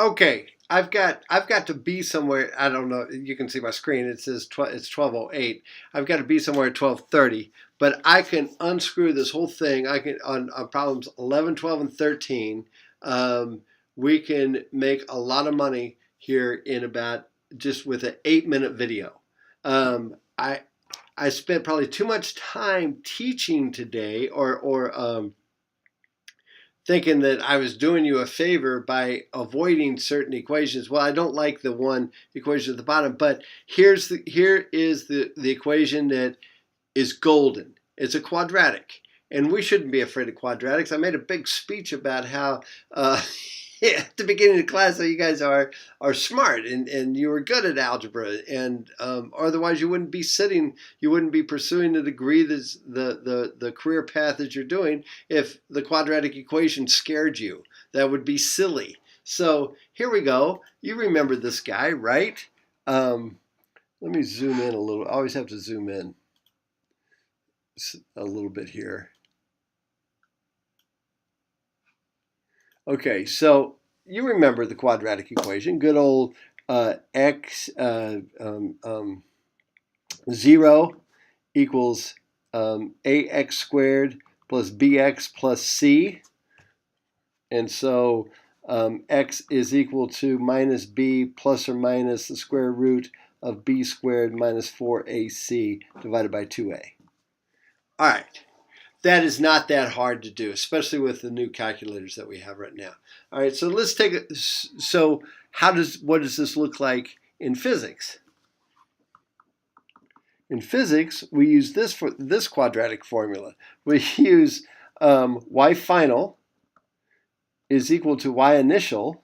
Okay, I've got to be somewhere. I don't know. You can see my screen. It says it's 12:08. I've got to be somewhere at 12:30. But I can unscrew this whole thing. I can on problems 11, 12, and 13. Um, we can make a lot of money here in about just with an 8-minute video. Um, I I spent probably too much time teaching today, or thinking that I was doing you a favor by avoiding certain equations. Well, I don't like the one equation at the bottom, but here is the equation that is golden. It's a quadratic, and we shouldn't be afraid of quadratics. I made a big speech about how at the beginning of the class how you guys are smart and you were good at algebra, and otherwise you wouldn't be pursuing the degree the career path that you're doing if the quadratic equation scared you. That would be silly. So here we go. You remember this guy, right? Let me zoom in a little. I always have to zoom in a little bit here. Okay, so you remember the quadratic equation. Good old x 0 equals ax squared plus bx plus c. And so x is equal to minus b plus or minus the square root of b squared minus 4ac divided by 2a. All right. That is not that hard to do, especially with the new calculators that we have right now. All right, so let's take it. So what does this look like in physics? In physics, we use this quadratic formula. We use y final is equal to y initial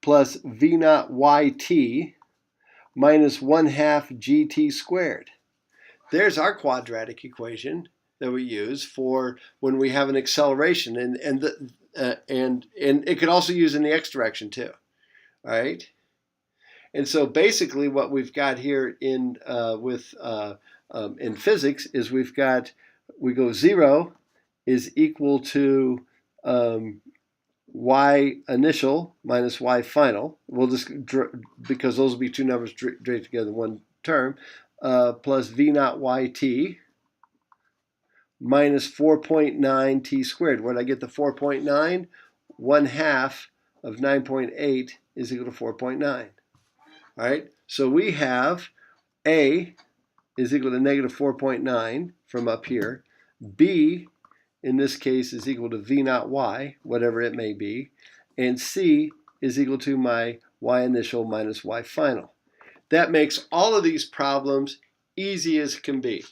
plus v naught yt minus 1/2 gt squared. There's our quadratic equation that we use for when we have an acceleration, and it could also use in the x direction too. All right, and so basically what we've got here in physics is we go 0 is equal to y initial minus y final. We'll just because those will be two numbers draped together in one term. Plus v naught yt minus 4.9 t squared. Where did I get the 4.9? 1/2 of 9.8 is equal to 4.9. All right, so we have a is equal to negative 4.9 from up here. B, in this case, is equal to v naught y, whatever it may be. And C is equal to my y initial minus y final. That makes all of these problems easy as can be.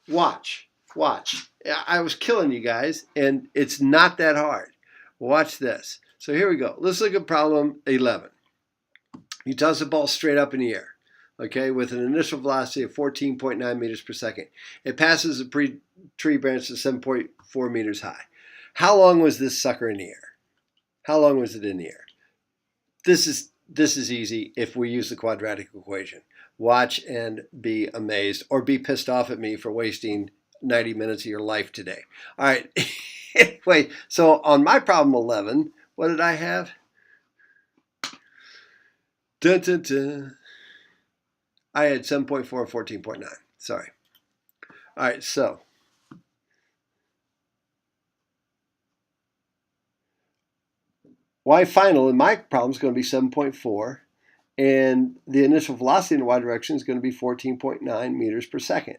Watch. I was killing you guys, and it's not that hard. Watch this. So here we go. Let's look at problem 11. He tosses the ball straight up in the air, okay, with an initial velocity of 14.9 meters per second. It passes a tree branch to 7.4 meters high. How long was this sucker in the air? How long was it in the air? This is easy if we use the quadratic equation. Watch and be amazed, or be pissed off at me for wasting 90 minutes of your life today. All right. Anyway, so on my problem 11, what did I have? Dun, dun, dun. I had 7.4 and 14.9. Sorry. All right, so y final in my problem is going to be 7.4, and the initial velocity in the y direction is going to be 14.9 meters per second.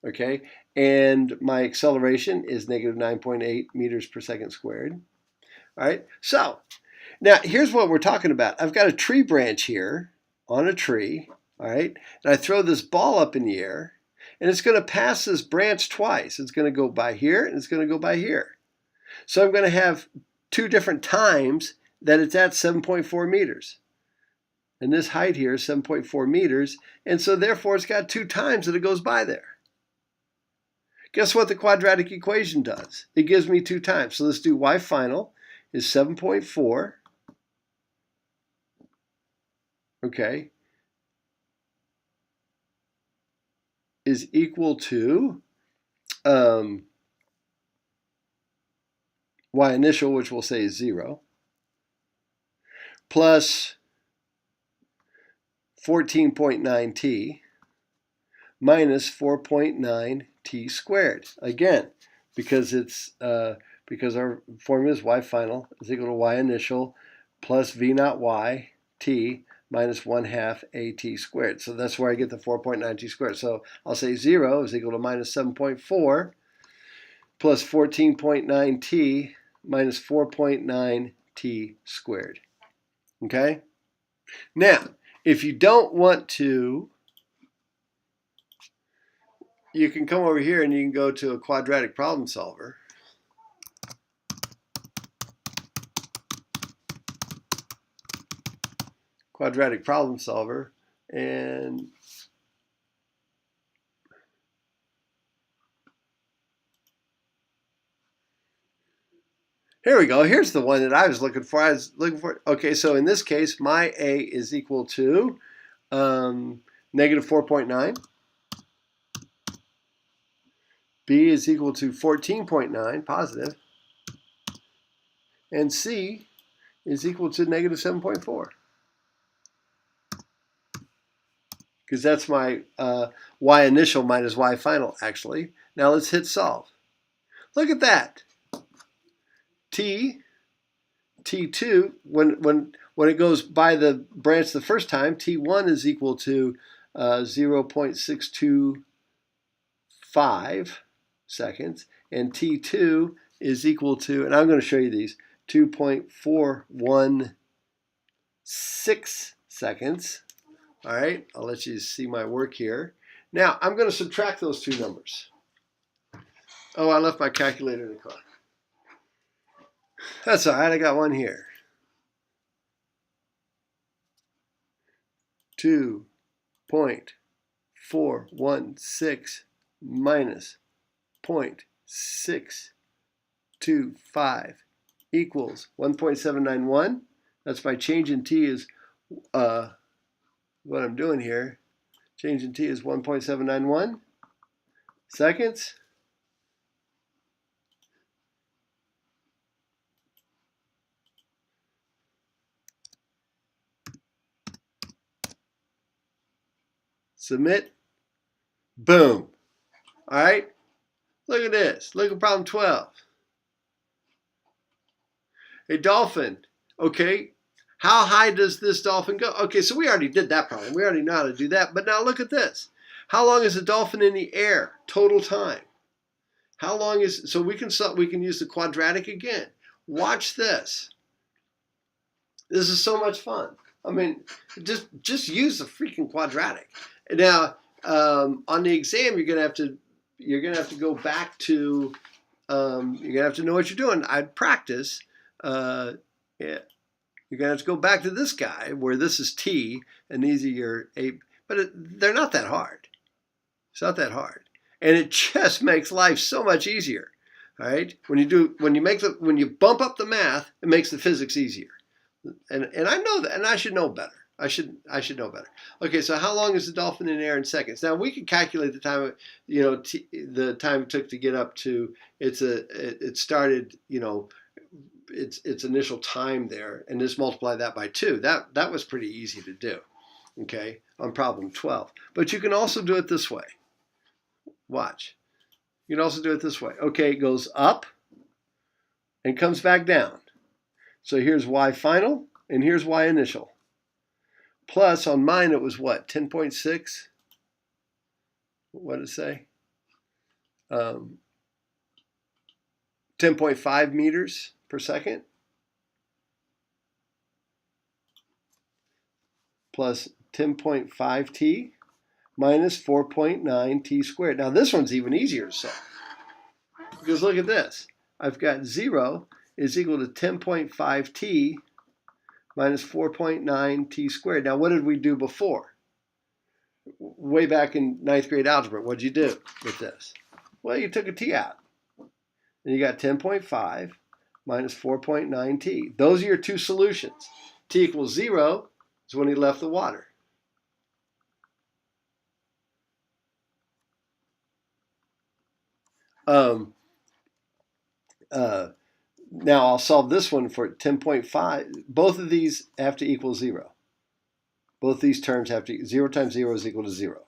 Okay, and my acceleration is negative 9.8 meters per second squared. All right, so now here's what we're talking about. I've got a tree branch here on a tree, all right, and I throw this ball up in the air, and it's going to pass this branch twice. It's going to go by here, and it's going to go by here. So I'm going to have two different times that it's at 7.4 meters. And this height here is 7.4 meters, and so therefore it's got two times that it goes by there. Guess what the quadratic equation does? It gives me two times. So let's do y final is 7.4, okay, is equal to y initial, which we'll say is 0, plus 14.9t minus 4.9t squared. Again, because because our formula is y final is equal to y initial plus v naught y t minus 1/2 at squared. So that's where I get the 4.9t squared. So I'll say 0 is equal to minus 7.4 plus 14.9t minus 4.9t squared. Okay? Now, if you don't want to, you can come over here and you can go to a quadratic problem solver. Quadratic problem solver, and here we go. Here's the one that I was looking for. Okay, so in this case, my A is equal to negative 4.9. B is equal to 14.9, positive. And C is equal to negative 7.4. Because that's my y initial minus y final, actually. Now let's hit solve. Look at that. T2, when it goes by the branch the first time, T1 is equal to 0.625 seconds, and T2 is equal to, and I'm going to show you these, 2.416 seconds. All right, I'll let you see my work here. Now, I'm going to subtract those two numbers. Oh, I left my calculator in the car. That's all right, I got one here. 2.416 minus 0.625 equals 1.791. That's my change in t is what I'm doing here. Change in t is 1.791 seconds. Submit. Boom. All right. Look at this. Look at problem 12. A dolphin. Okay. How high does this dolphin go? Okay, so we already did that problem. We already know how to do that. But now look at this. How long is a dolphin in the air? Total time. How long is, so we can use the quadratic again. Watch this. This is so much fun. I mean, just use the freaking quadratic. Now, on the exam, you're gonna have to go back to you're gonna have to know what you're doing. I'd practice. Yeah, you're gonna have to go back to this guy where this is T and these are your A, but they're not that hard. It's not that hard, and it just makes life so much easier. All right, when you bump up the math, it makes the physics easier. And I know that, and I should know better. I should know better. Okay, so how long is the dolphin in air in seconds? Now we can calculate the time. The time it took to get up to it started. Its initial time there, and just multiply that by 2. That was pretty easy to do. Okay, on problem 12. But you can also do it this way. Watch. You can also do it this way. Okay, it goes up and comes back down. So here's y final, and here's y initial. Plus, on mine, it was what, 10.6? What did it say? 10.5 meters per second. Plus 10.5t minus 4.9t squared. Now, this one's even easier to solve. Because look at this. I've got 0 is equal to 10.5t minus 4.9t squared. Now, what did we do before? Way back in 9th grade algebra, what did you do with this? Well, you took a t out. And you got 10.5 minus 4.9t. Those are your two solutions. T equals 0 is when he left the water. Now I'll solve this one for 10.5. Both of these have to equal 0. Both these terms have to, 0 times 0 is equal to 0.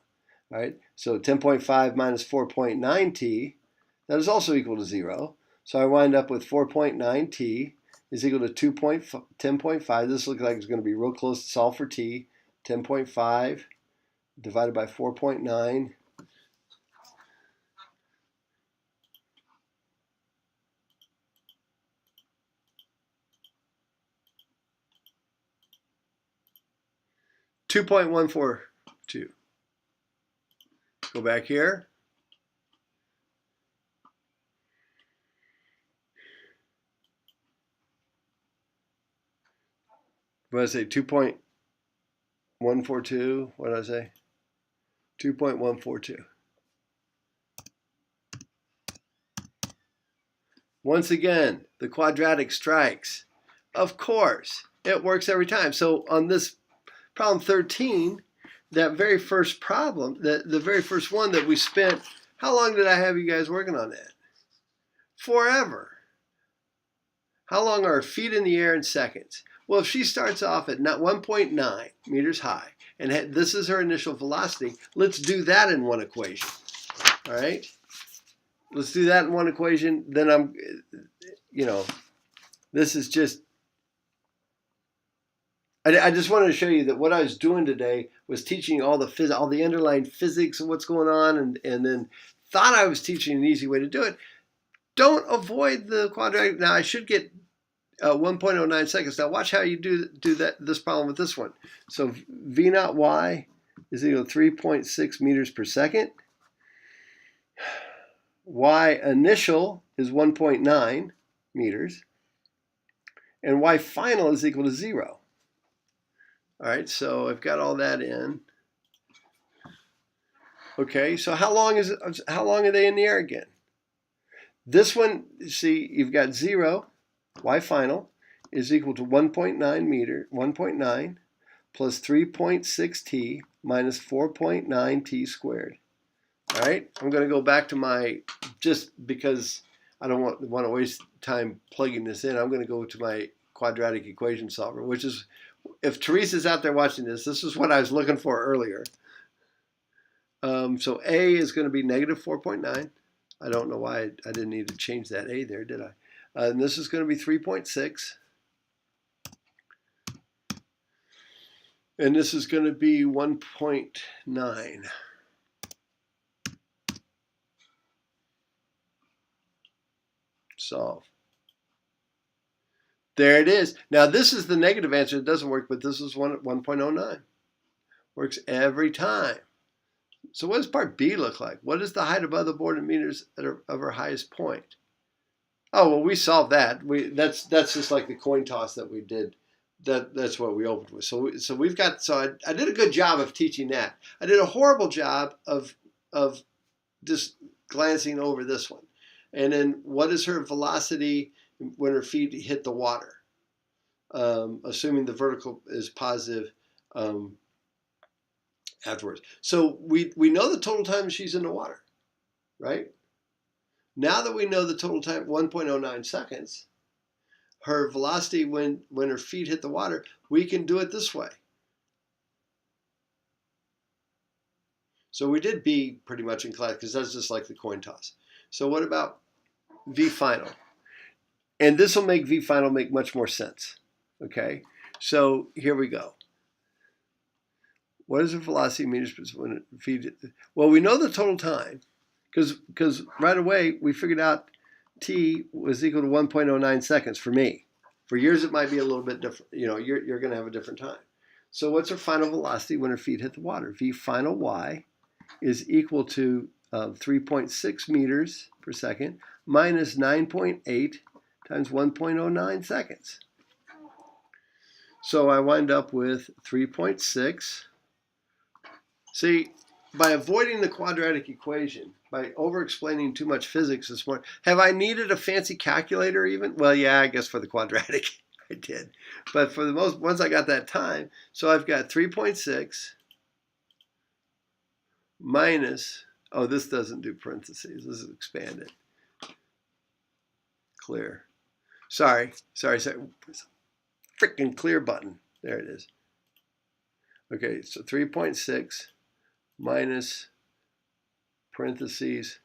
All right, so 10.5 minus 4.9t, that is also equal to 0. So I wind up with 4.9t is equal to 10.5. This looks like it's going to be real close to solve for t. 10.5 divided by 4.9. $2.142. Go back here. What did I say? 2.142. What did I say? 2.142. Once again, the quadratic strikes. Of course, it works every time. So on this problem 13, that very first problem, the very first one that we spent, how long did I have you guys working on that? Forever. How long are feet in the air in seconds? Well, if she starts off at 1.9 meters high, and this is her initial velocity, let's do that in one equation. All right? Let's do that in one equation. Then this is just, I just wanted to show you that what I was doing today was teaching you all the underlying physics of what's going on, and then thought I was teaching an easy way to do it. Don't avoid the quadratic. Now I should get 1.09 seconds. Now watch how you do this problem with this one. So V naught y is equal to 3.6 meters per second. Y initial is 1.9 meters. And Y final is equal to 0. All right, so I've got all that in. Okay, so how long are they in the air again? This one, see, you've got 0, Y final is equal to 1.9 plus 3.6t minus 4.9t squared. All right, I'm going to go back to my, just because I don't want to waste time plugging this in, I'm going to go to my quadratic equation solver, which is, if Teresa's out there watching this is what I was looking for earlier. So A is going to be negative 4.9. I don't know why I didn't need to change that A there, did I? And this is going to be 3.6. And this is going to be 1.9. Solve. There it is. Now this is the negative answer. It doesn't work, but this is 1.09. Works every time. So what does part B look like? What is the height above the board in meters of our highest point? Oh, well, we solved that. That's just like the coin toss that we did. That's what we opened with. So we've got, I did a good job of teaching that. I did a horrible job of just glancing over this one. And then what is her velocity when her feet hit the water? Assuming the vertical is positive afterwards. So we know the total time she's in the water, right? Now that we know the total time, 1.09 seconds, her velocity when her feet hit the water, we can do it this way. So we did B pretty much in class because that's just like the coin toss. So what about V final? And this will make V final make much more sense. Okay, so here we go. What is the velocity meters per second? Well, we know the total time because right away we figured out t was equal to 1.09 seconds for me. For yours it might be a little bit different. You know, you're going to have a different time. So what's her final velocity when her feet hit the water? V final y is equal to 3.6 meters per second minus 9.8 times 1.09 seconds. So I wind up with 3.6. See, by avoiding the quadratic equation, by over-explaining too much physics this morning, have I needed a fancy calculator even? Well, yeah, I guess for the quadratic I did. But for the most, once I got that time, so I've got 3.6 minus, oh, this doesn't do parentheses. This is expanded. Clear. Sorry. Freaking clear button. There it is. Okay, so 3.6 minus parentheses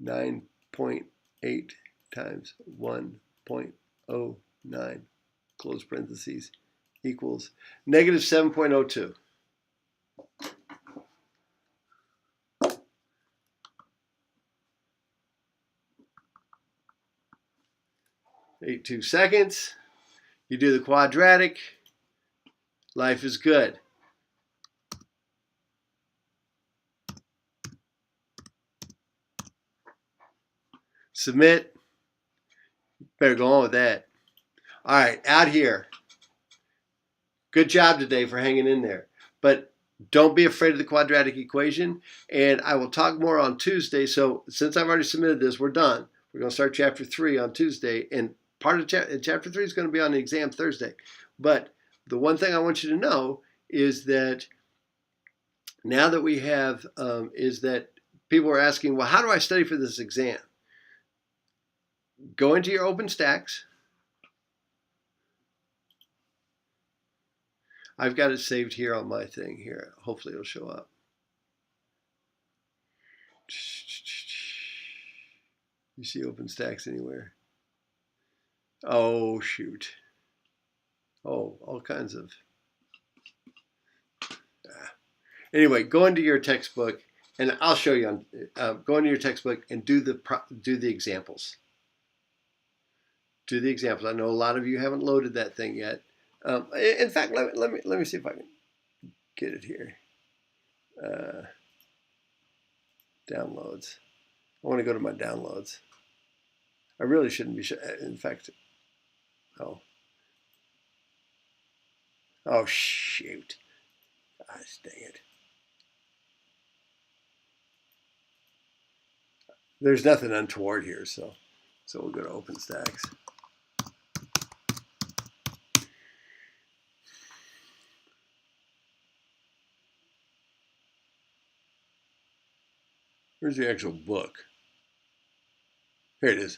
9.8 times 1.09 close parentheses equals negative 7.02. 82 seconds. You do the quadratic. Life is good. Submit. Better go on with that. All right, out here. Good job today for hanging in there. But don't be afraid of the quadratic equation. And I will talk more on Tuesday. So since I've already submitted this, we're done. We're going to start chapter 3 on Tuesday. And part of chapter 3 is going to be on the exam Thursday. But the one thing I want you to know is that now that we have, is that people are asking, well, how do I study for this exam? Go into your OpenStax. I've got it saved here on my thing here. Hopefully it'll show up. You see OpenStax anywhere? Oh, shoot. Oh, all kinds of. Anyway, go into your textbook, and I'll show you. Go into your textbook and do the examples. Do the examples. I know a lot of you haven't loaded that thing yet. In fact, let me see if I can get it here. Downloads. I want to go to my downloads. I really shouldn't be. In fact, oh shoot! Gosh dang it! There's nothing untoward here, so we'll go to OpenStax. Where's the actual book? Here it is.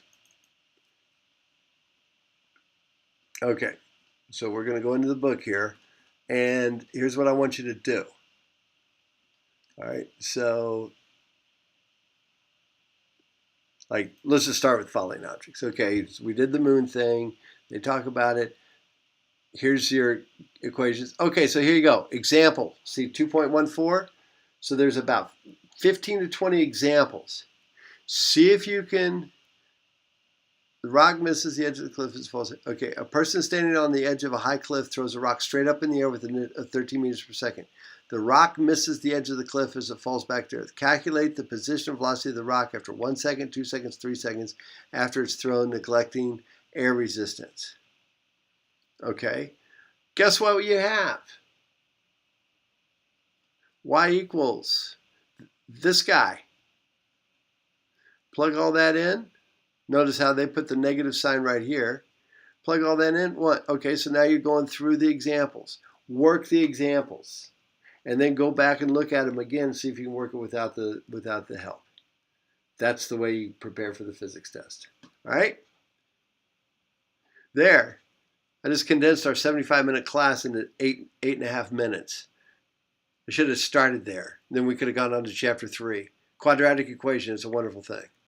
Okay, so we're going to go into the book here, and here's what I want you to do. All right, so let's just start with falling objects. Okay, so we did the moon thing. They talk about it. Here's your equations. Okay, so here you go. Example, see 2.14? So there's about 15 to 20 examples. See if you can. The rock misses the edge of the cliff as it falls. Okay, a person standing on the edge of a high cliff throws a rock straight up in the air with a 13 meters per second. The rock misses the edge of the cliff as it falls back to earth. Calculate the position and velocity of the rock after 1 second, 2 seconds, 3 seconds after it's thrown, neglecting air resistance. Okay, guess what you have? Y equals this guy. Plug all that in. Notice how they put the negative sign right here. Plug all that in. What? Okay, so now you're going through the examples. Work the examples. And then go back and look at them again and see if you can work it without the help. That's the way you prepare for the physics test. All right? There. I just condensed our 75-minute class into 8.5 minutes. I should have started there. Then we could have gone on to chapter 3. Quadratic equation is a wonderful thing.